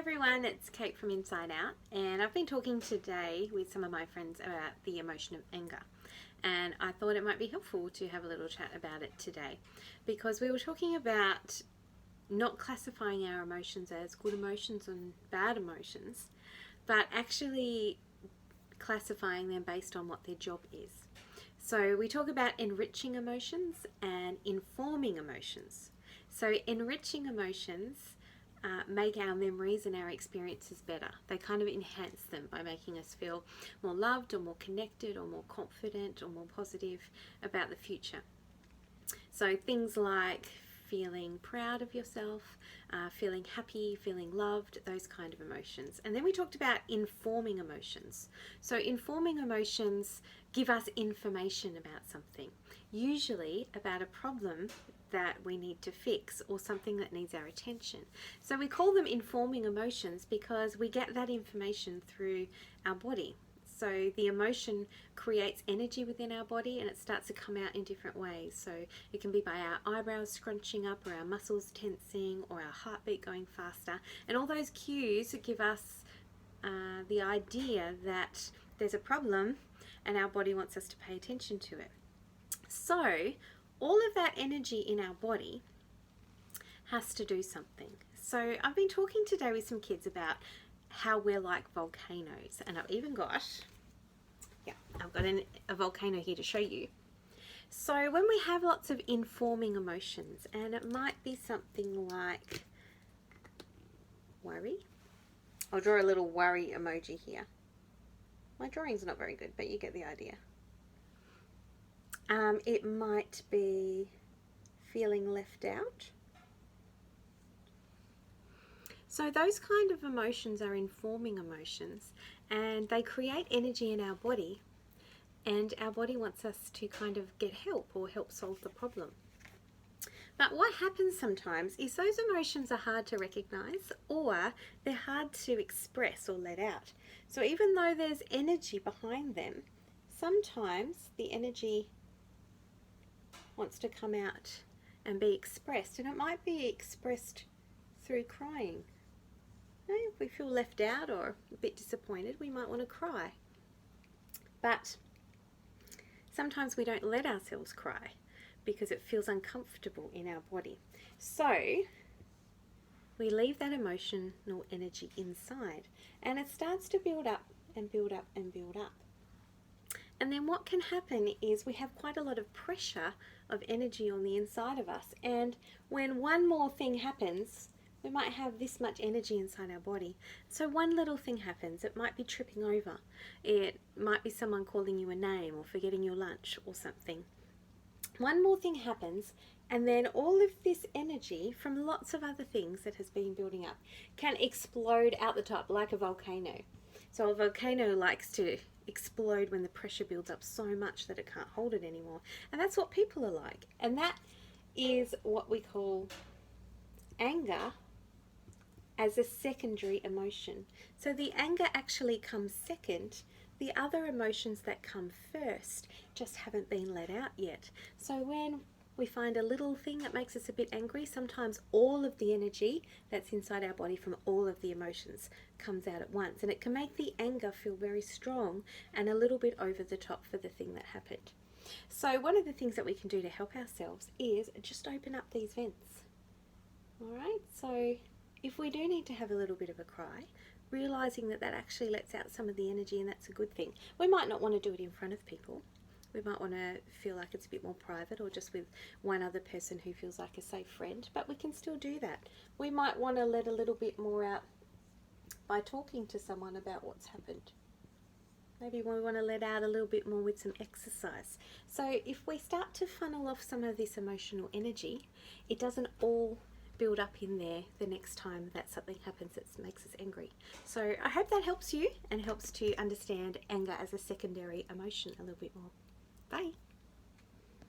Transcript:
everyone, it's Kate from Inside Out, and I've been talking today with some of my friends about the emotion of anger, and I thought it might be helpful to have a little chat about it today because we were talking about not classifying our emotions as good emotions and bad emotions, but actually classifying them based on what their job is. So we talk about enriching emotions and informing emotions. So enriching emotions make our memories and our experiences better. They kind of enhance them by making us feel more loved or more connected or more confident or more positive about the future. So things like feeling proud of yourself, feeling happy, feeling loved, those kind of emotions. And then we talked about informing emotions. So informing emotions give us information about something, usually about a problem that we need to fix or something that needs our attention. So we call them informing emotions because we get that information through our body. So the emotion creates energy within our body and it starts to come out in different ways. So it can be by our eyebrows scrunching up or our muscles tensing or our heartbeat going faster. And all those cues give us the idea that there's a problem and our body wants us to pay attention to it. So all of that energy in our body has to do something. So I've been talking today with some kids about how we're like volcanoes, and I've got a volcano here to show you. So when we have lots of informing emotions, and it might be something like worry. I'll draw a little worry emoji here. My drawing's not very good, but you get the idea. It might be feeling left out. So those kind of emotions are informing emotions, and they create energy in our body, and our body wants us to kind of get help or help solve the problem. But what happens sometimes is those emotions are hard to recognize or they're hard to express or let out. So even though there's energy behind them, sometimes the energy wants to come out and be expressed, and it might be expressed through crying. If we feel left out or a bit disappointed, we might want to cry. But sometimes we don't let ourselves cry because it feels uncomfortable in our body. So we leave that emotional energy inside, and it starts to build up and build up and build up. And then what can happen is we have quite a lot of pressure of energy on the inside of us. And when one more thing happens, we might have this much energy inside our body. So one little thing happens. It might be tripping over. It might be someone calling you a name or forgetting your lunch or something. One more thing happens, and then all of this energy from lots of other things that has been building up can explode out the top like a volcano. So a volcano likes to explode when the pressure builds up so much that it can't hold it anymore. And that's what people are like. And that is what we call anger as a secondary emotion. So the anger actually comes second. The other emotions that come first just haven't been let out yet. So when we find a little thing that makes us a bit angry, sometimes all of the energy that's inside our body from all of the emotions comes out at once, and it can make the anger feel very strong and a little bit over the top for the thing that happened. So one of the things that we can do to help ourselves is just open up these vents. Alright, so if we do need to have a little bit of a cry, realizing that that actually lets out some of the energy, and that's a good thing. We might not want to do it in front of people. We might want to feel like it's a bit more private or just with one other person who feels like a safe friend, but we can still do that. We might want to let a little bit more out by talking to someone about what's happened. Maybe we want to let out a little bit more with some exercise. So if we start to funnel off some of this emotional energy, it doesn't all build up in there the next time that something happens that makes us angry. So I hope that helps you and helps to understand anger as a secondary emotion a little bit more. Bye.